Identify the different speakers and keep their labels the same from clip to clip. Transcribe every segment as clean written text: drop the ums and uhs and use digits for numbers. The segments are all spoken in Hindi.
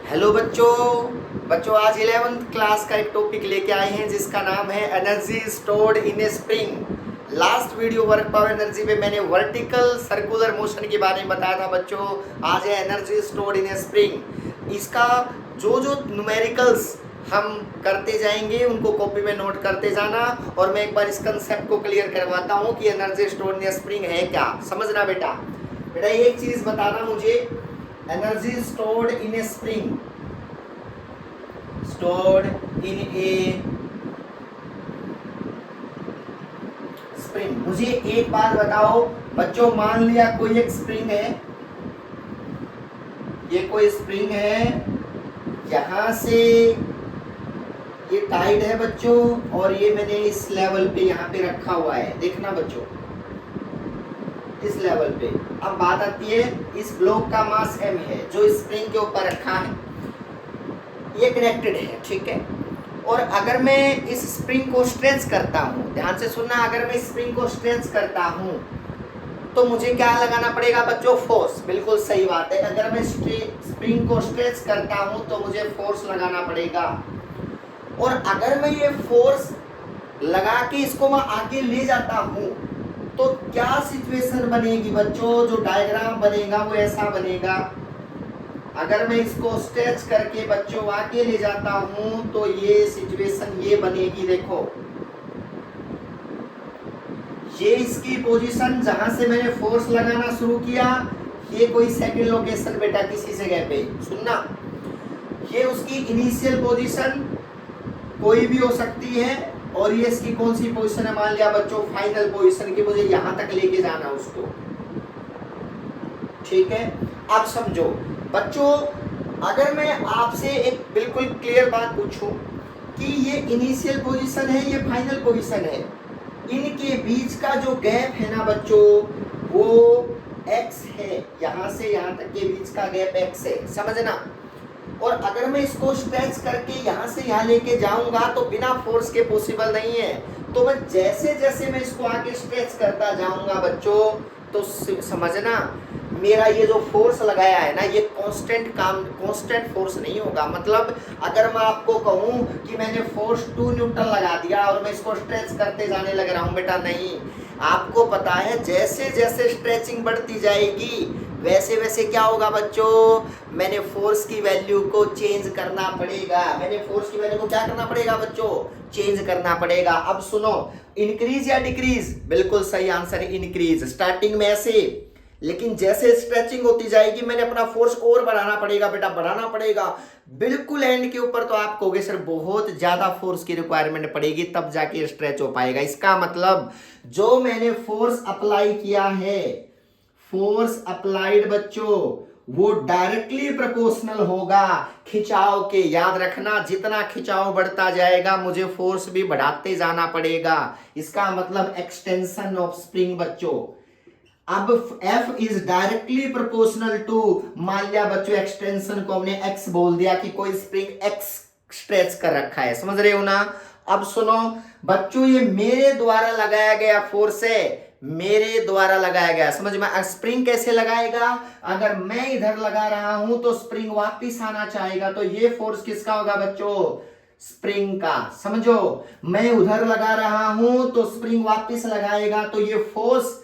Speaker 1: हेलो बच्चों आज 11th क्लास का एक टॉपिक लेके आए हैं जिसका नाम है energy stored in a spring. Last video work power energy में मैंने वर्टिकल सर्कुलर मोशन के बारे में बताया था बच्चों। आज है energy stored in a spring. इसका जो जो न्यूमेरिकल्स हम करते जाएंगे उनको कॉपी में नोट करते जाना, और मैं एक बार इस कंसेप्ट को क्लियर करवाता हूँ कि energy stored in a spring है क्या। समझना बेटा। बेटा एक चीज बताना मुझे, energy stored in a spring, stored in a spring। मुझे एक बात बताओ बच्चों, मान लिया कोई एक स्प्रिंग है, ये कोई स्प्रिंग है, यहां से ये टाइट है बच्चों, और ये मैंने इस लेवल पे यहाँ पे रखा हुआ है। देखना बच्चों, इस लेवल पे। अब बात आती है, इस ब्लॉक का मास m है जो स्प्रिंग के ऊपर रखा है, ये कनेक्टेड है, ठीक है। और अगर मैं इस स्प्रिंग को स्ट्रेच करता हूँ, ध्यान से सुनना, अगर मैं स्प्रिंग को स्ट्रेच करता हूँ तो मुझे क्या लगाना पड़ेगा बच्चों? फोर्स। बिल्कुल सही बात है, अगर मैं स्प्रिंग को स्ट्रेच करता हूँ तो मुझे फोर्स लगाना पड़ेगा। और अगर मैं ये फोर्स लगा के इसको मैं आगे ले जाता हूँ तो क्या सिचुएशन बनेगी बच्चों? जो डायग्राम बनेगा वो ऐसा बनेगा। अगर मैं इसको स्ट्रेच करके बच्चों आगे ले जाता हूं तो ये सिचुएशन ये बनेगी। देखो, ये इसकी पोजीशन जहां से मैंने फोर्स लगाना शुरू किया, ये कोई सेकंड लोकेशन बेटा किसी जगह पे, सुनना, ये उसकी इनिशियल पोजीशन कोई भी हो सकती है, और ये इसकी कौन सी पोजीशन है? मान लिया बच्चों फाइनल पोजीशन की, मुझे यहां तक लेके जाना उसको, ठीक है। अब समझो बच्चों, अगर मैं आपसे एक बिल्कुल क्लियर बात पूछूं कि ये इनिशियल पोजीशन है, ये फाइनल पोजीशन है, इनके बीच का जो गैप है ना बच्चों वो x है, यहां से यहां तक के बीच का गैप x है, समझना। और अगर मैं इसको स्ट्रेच करके यहां से यहां लेके जाऊंगा तो बिना फोर्स के पॉसिबल नहीं है। तो मैं जैसे जैसे मैं इसको आगे स्ट्रेच करता जाऊंगा बच्चों, तो समझना मेरा ये जो फोर्स लगाया है ना, ये कांस्टेंट फोर्स नहीं होगा। मतलब अगर मैं आपको कहूं कि मैंने फोर्स 2 न्यूटन लगा दिया और मैं इसको स्ट्रेच करते जाने लग रहा हूं, बेटा नहीं। आपको पता है जैसे जैसे स्ट्रेचिंग बढ़ती जाएगी वैसे वैसे क्या होगा बच्चों? मैंने फोर्स की वैल्यू को चेंज करना पड़ेगा। मैंने फोर्स की वैल्यू को क्या करना पड़ेगा बच्चों? चेंज करना पड़ेगा। अब सुनो, इंक्रीज या डिक्रीज? बिल्कुल सही आंसर है इंक्रीज। स्टार्टिंग में ऐसे, लेकिन जैसे स्ट्रेचिंग होती जाएगी मैंने अपना फोर्स और बढ़ाना पड़ेगा बेटा, बढ़ाना पड़ेगा। बिल्कुल एंड के ऊपर तो आप कहोगे सर बहुत ज्यादा फोर्स की रिक्वायरमेंट पड़ेगी तब जाके स्ट्रेच हो पाएगा। इसका मतलब जो मैंने फोर्स अप्लाई किया है, फोर्स अप्लाइड बच्चों, वो डायरेक्टली प्रोपोर्शनल होगा खिंचाव के। याद रखना, जितना खिंचाव बढ़ता जाएगा मुझे फोर्स भी बढ़ाते जाना पड़ेगा। इसका मतलब एक्सटेंशन ऑफ स्प्रिंग बच्चों। अब F is directly proportional to, मान लिया बच्चों एक्सटेंशन को हमने x बोल दिया कि कोई स्प्रिंग x स्ट्रेच कर रखा है, समझ रहे हो ना। अब सुनो बच्चों, ये मेरे द्वारा लगाया गया फोर्स है, मेरे द्वारा लगाया गया। समझ में? स्प्रिंग कैसे लगाएगा? अगर मैं इधर लगा रहा हूं तो स्प्रिंग वापिस आना चाहेगा, तो ये फोर्स किसका होगा बच्चों? स्प्रिंग का। समझो, मैं उधर लगा रहा हूं तो स्प्रिंग वापिस लगाएगा, तो ये फोर्स,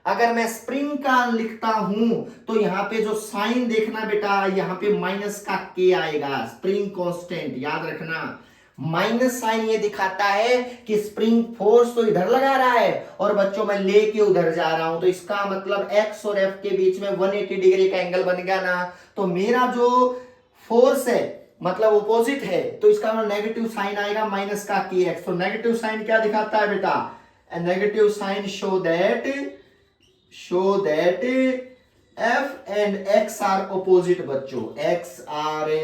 Speaker 1: अगर मैं स्प्रिंग का लिखता हूं तो यहां पे जो साइन देखना बेटा, यहां पे माइनस का के आएगा, स्प्रिंग कांस्टेंट। याद रखना, माइनस साइन ये दिखाता है कि स्प्रिंग फोर्स तो इधर लगा रहा है और बच्चों मैं लेके उधर जा रहा हूं, तो इसका मतलब x और f के बीच में 180 डिग्री का एंगल बन गया ना। तो मेरा जो फोर्स है मतलब अपोजिट है, तो इसका मतलब नेगेटिव साइन आएगा माइनस का के एक्स। तो नेगेटिव साइन क्या दिखाता है बेटा? Negative sign show that f and x are opposite बच्चों, x are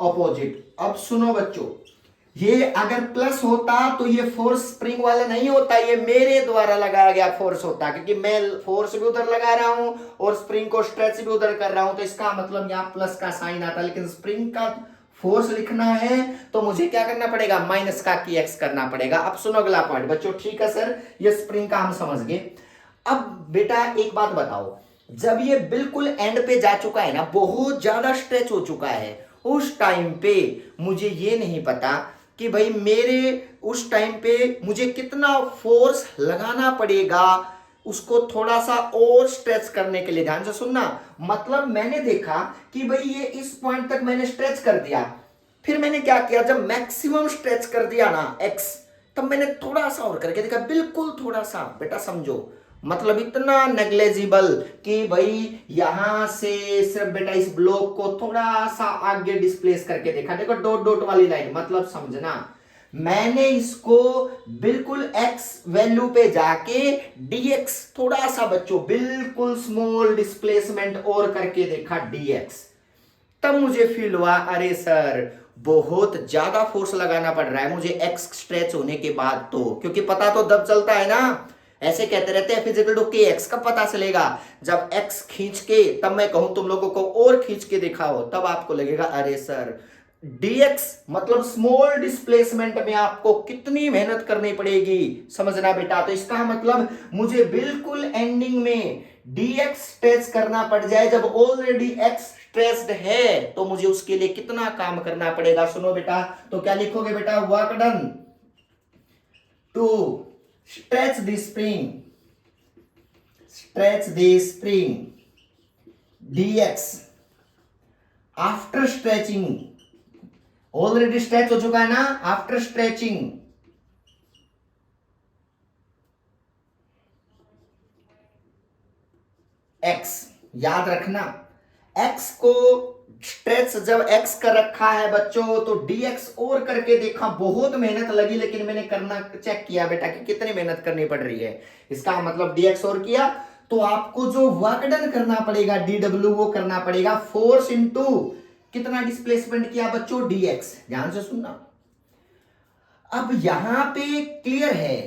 Speaker 1: opposite। अब सुनो बच्चों, ये अगर प्लस होता तो ये फोर्स स्प्रिंग वाला नहीं होता, ये मेरे द्वारा लगाया गया फोर्स होता, क्योंकि मैं फोर्स भी उधर लगा रहा हूं और स्प्रिंग को स्ट्रेच भी उधर कर रहा हूं, तो इसका मतलब यहां प्लस का साइन आता। लेकिन स्प्रिंग का फोर्स लिखना है तो मुझे क्या करना पड़ेगा? माइनस का की एक्स करना पड़ेगा। अब सुनो अगला पॉइंट बच्चों, ठीक है सर, ये स्प्रिंग का हम समझ गए। अब बेटा एक बात बताओ, जब ये बिल्कुल एंड पे जा चुका है ना, बहुत ज्यादा स्ट्रेच हो चुका है, उस टाइम पे मुझे ये नहीं पता कि भाई मेरे उस टाइम पे मुझे कितना फोर्स लगाना पड़ेगा उसको थोड़ा सा और स्ट्रेच करने के लिए। ध्यान से सुनना, मतलब मैंने देखा कि भाई ये इस पॉइंट तक मैंने स्ट्रेच कर दिया, फिर मैंने क्या किया, जब मैक्सिमम स्ट्रेच कर दिया ना एक्स, तब मैंने थोड़ा सा और करके देखा, बिल्कुल थोड़ा सा, बेटा समझो, मतलब इतना नेग्लेजिबल कि भाई यहां से सिर्फ बेटा इस ब्लॉक को थोड़ा सा आगे डिस्प्लेस करके देखा। देखो डॉट डॉट वाली लाइन, मतलब समझना, मैंने इसको बिल्कुल x वैल्यू पे जाके dx थोड़ा सा बच्चों बिल्कुल स्मॉल डिस्प्लेसमेंट और करके देखा dx, तब मुझे फील हुआ अरे सर बहुत ज्यादा फोर्स लगाना पड़ रहा है मुझे x स्ट्रेच होने के बाद, तो क्योंकि पता तो तब चलता है ना, ऐसे कहते रहते हैं फिजिकल टू के एक्स, कब पता चलेगा, जब x खींच के, तब मैं कहूं तुम लोगों को और खींच के दिखाओ, तब आपको लगेगा अरे सर dx मतलब स्मॉल डिस्प्लेसमेंट में आपको कितनी मेहनत करनी पड़ेगी, समझना बेटा। तो इसका मतलब मुझे बिल्कुल एंडिंग में dx स्ट्रेच करना पड़ जाए, जब ऑलरेडी x स्ट्रेच्ड है तो मुझे उसके लिए कितना काम करना पड़ेगा। सुनो बेटा, तो क्या लिखोगे बेटा, work done to stretch the spring dx after stretching, already stretch हो चुका है ना, आफ्टर स्ट्रेचिंग x, याद रखना x को स्ट्रेच जब x कर रखा है बच्चों तो dx और करके देखा, बहुत मेहनत लगी लेकिन मैंने करना चेक किया बेटा कि कितनी मेहनत करनी पड़ रही है, इसका मतलब dx और किया, तो आपको जो वर्क डन करना पड़ेगा dw वो करना पड़ेगा फोर्स इनटू कितना डिस्प्लेसमेंट किया बच्चों dx। ध्यान से सुनना, अब यहां पे क्लियर है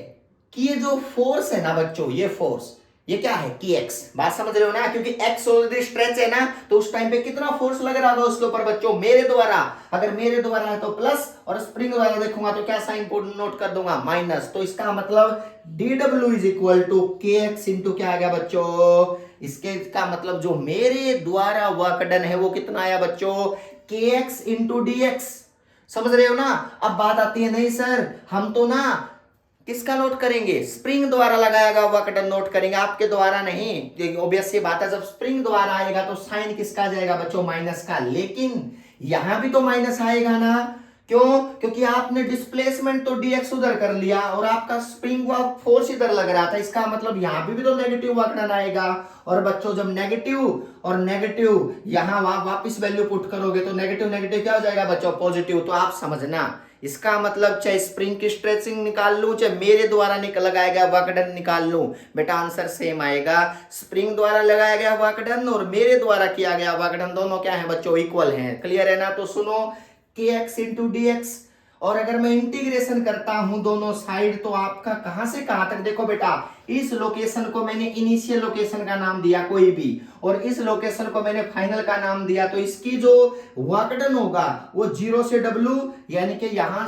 Speaker 1: कि ये जो फोर्स है ना बच्चों, ये फोर्स ये क्या है कि x, बात समझ रहे हो ना, क्योंकि x ऑलरेडी स्ट्रेच है ना, तो उस टाइम पे कितना फोर्स लग रहा होगा उसके ऊपर बच्चों, मेरे द्वारा, अगर मेरे द्वारा है तो प्लस, और स्प्रिंग द्वारा देखूंगा तो क्या साइन नोट कर दूंगा माइनस, तो इसका मतलब dw is equal to kx into क्या आ गया बच्चों, इसके का मतलब जो मेरे द्वारा वर्क डन है वो कितना आया बच्चों, kx इंटू dx। समझ रहे हो ना। अब बात आती है, नहीं सर हम तो ना किसका नोट करेंगे, स्प्रिंग द्वारा लगाया गया वर्क डन नोट करेंगे, आपके द्वारा नहीं, ऑब्वियस सी बात है, जब स्प्रिंग द्वारा आएगा तो साइन किसका जाएगा बच्चों, माइनस का, लेकिन यहां भी तो माइनस आएगा ना, क्यों, क्योंकि आपने डिस्प्लेसमेंट तो dx उधर कर लिया और आपका स्प्रिंग फोर्स इधर लग रहा था, इसका मतलब यहां भी तो नेगेटिव वर्क डन आएगा, और बच्चों जब नेगेटिव और नेगेटिव यहां वापस वैल्यू पुट करोगे तो नेगेटिव नेगेटिव क्या हो जाएगा बच्चों, पॉजिटिव। तो आप समझना, इसका मतलब चाहे स्प्रिंग की स्ट्रेचिंग निकाल लूं चाहे मेरे द्वारा लगाया गया वर्क डन निकाल लूं, बेटा आंसर सेम आएगा, स्प्रिंग द्वारा लगाया गया वर्क डन और मेरे द्वारा किया गया वर्क डन दोनों क्या है बच्चों, इक्वल हैं। क्लियर है ना। तो सुनो, kx इंटू dx, और अगर मैं इंटीग्रेशन करता हूं दोनों साइड तो आपका कहां से कहां तक, देखो बेटा इस लोकेशन को मैंने इनिशियल लोकेशन का नाम दिया कोई भी, और इस लोकेशन को मैंने फाइनल का नाम दिया, तो इसकी जो वर्क डन होगा वो 0 से w, यानी कि यहां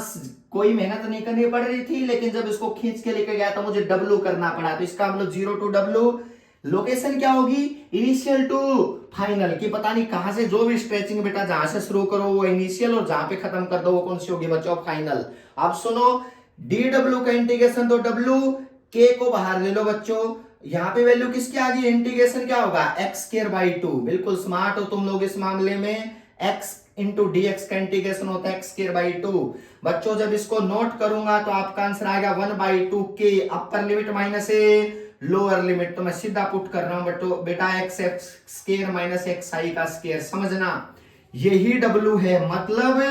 Speaker 1: कोई मेहनत नहीं करनी पड़ रही थी, लेकिन जब इसको खींच के लेके गया तो मुझे w करना पड़ा, तो इसका मतलब 0 टू w, लोकेशन क्या होगी, इनिशियल टू फाइनल, की पता नहीं कहां से जो भी स्ट्रेचिंग बेटा जहां से शुरू करो वो इनिशियल, और जहां पे खत्म कर दो वो कौन सी होगी बच्चों, फाइनल। अब सुनो, dw का इंटीग्रेशन तो w, k को बाहर ले लो बच्चों, यहां पे वैल्यू किसकी आ गई, इंटीग्रेशन क्या होगा, x स्क्वायर बाई 2, बिल्कुल स्मार्ट हो तुम लोग इस मामले में, x इंटू dx का इंटीग्रेशन होता है x स्क्वायर बाई 2। बच्चों जब इसको नोट करूंगा तो आपका आंसर आएगा 1/2 k, अपर लिमिट माइनस ए, लोअर लिमिट, तो मैं सीधा पुट कर रहा हूं बेटा x स्क्वायर माइनस एक्स आई का स्क्वायर, समझना यही w है, मतलब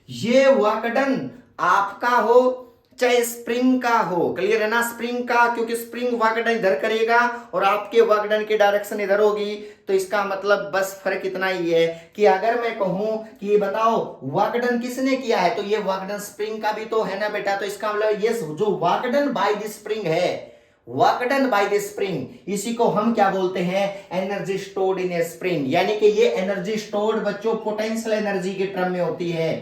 Speaker 1: ये वर्क डन आपका हो चाहे स्प्रिंग का हो, क्लियर है ना, स्प्रिंग का, क्योंकि स्प्रिंग वर्क डन इधर करेगा और आपके वर्क डन की डायरेक्शन इधर होगी, तो इसका मतलब बस फर्क इतना ही है कि अगर मैं कहूं कि ये बताओ वर्क डन किसने किया है, तो ये वर्क डन स्प्रिंग का भी तो है ना बेटा, तो इसका मतलब ये जो work done by the spring है, work done by the spring, इसी को हम क्या बोलते हैं, energy stored in a spring, यानी कि ये एनर्जी स्टोर्ड बच्चों पोटेंशियल एनर्जी के टर्म में होती है,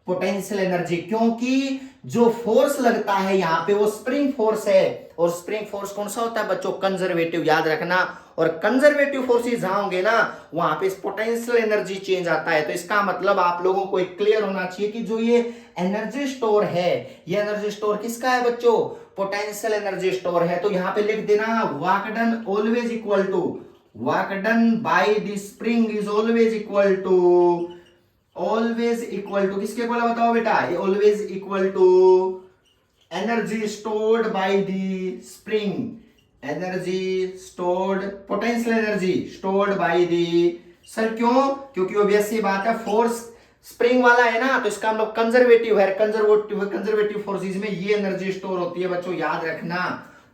Speaker 1: पोटेंशियल एनर्जी, क्योंकि जो फोर्स लगता है यहां पे वो स्प्रिंग फोर्स है, और स्प्रिंग फोर्स कौन सा होता है बच्चों, कंजर्वेटिव, याद रखना, और कंजर्वेटिव फोर्सेस जहां होंगे ना वहां पे पोटेंशियल एनर्जी चेंज आता है। तो इसका मतलब आप लोगों को एक क्लियर होना चाहिए कि जो ये एनर्जी स्टोर है, ये एनर्जी स्टोर किसका है बच्चों, पोटेंशियल एनर्जी स्टोर है। तो यहां पे लिख देना work done always equal to, work done by the spring is always equal to, always equal to किसके बोला बताओ बेटा, ये always equal to energy stored by the spring, energy stored, potential energy stored by the, sir क्यों, क्योंकि ऑब्वियस सी बात है फोर्स स्प्रिंग वाला है ना, तो इसका मतलब कंजर्वेटिव है, कंजर्वेटिव फोर्सेस में ये एनर्जी स्टोर होती है बच्चों, याद रखना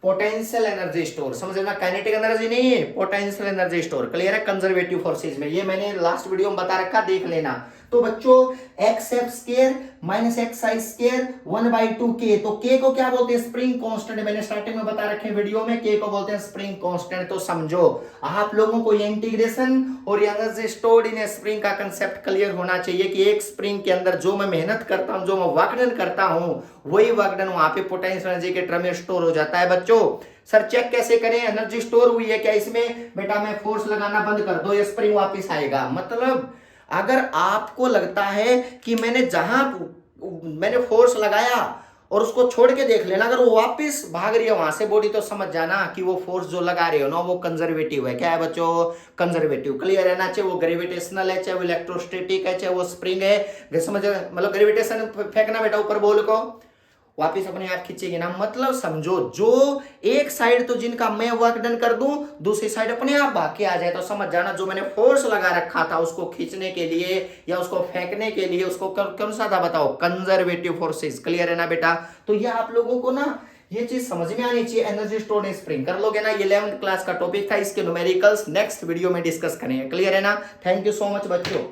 Speaker 1: पोटेंशियल एनर्जी स्टोर, समझना काइनेटिक एनर्जी नहीं है, पोटेंशियल एनर्जी स्टोर, क्लियर है कंजर्वेटिव फोर्सेस में, ये मैंने लास्ट वीडियो में बता रखा, देख लेना। तो बच्चों X F square minus X I square 1/2k, तो k को क्या बोलते हैं, स्प्रिंग कांस्टेंट, मैंने स्टार्टिंग में बता रखे वीडियो में, k को बोलते हैं स्प्रिंग कांस्टेंट। तो समझो आप लोगों को ये इंटीग्रेशन और एनर्जी स्टोर्ड इन स्प्रिंग का कंसेप्ट क्लियर होना चाहिए कि एक स्प्रिंग के अंदर जो मैं मेहनत करता हूं, जो मैं वर्क डन करता हूं, वही वर्क डन वहां पे पोटेंशियल एनर्जी के टर्म में स्टोर हो जाता है। बच्चों सर चेक कैसे करें, एनर्जी स्टोर हुई है क्या इसमें, बेटा मैं फोर्स लगाना बंद कर दो, ये स्प्रिंग वापस आएगा। मतलब अगर आपको लगता है कि मैंने फोर्स लगाया और उसको छोड़ के देख लेना, अगर वो वापस भाग रही है वहां से बॉडी, तो समझ जाना कि वो फोर्स जो लगा रहे हो ना वो कंजर्वेटिव है। क्या है बच्चों, कंजर्वेटिव, क्लियर है ना, चाहे वो ग्रेविटेशनल है, चाहे वो इलेक्ट्रोस्टैटिक है, चाहे वो स्प्रिंग है, समझ, मतलब ग्रेविटेशन फेंकना बेटा ऊपर बॉल को, वापिस अपने आप खींचेगी ना, मतलब समझो जो एक साइड तो जिनका मैं वर्क डन कर दूं, दूसरी साइड अपने आप भाग के आ जाए, तो समझ जाना जो मैंने फोर्स लगा रखा था उसको खींचने के लिए या उसको फेंकने के लिए, उसको कौन सा था बताओ, कंजर्वेटिव फोर्सेस, क्लियर है ना बेटा। तो ये आप लोगों को ना ये चीज समझ में आनी चाहिए, एनर्जी स्टोर्ड इन स्प्रिंग कर लोगे ना, ये 11th क्लास का टॉपिक था, इसके न्यूमेरिकल्स नेक्स्ट वीडियो में डिस्कस करेंगे, क्लियर है ना। थैंक यू सो मच बच्चों।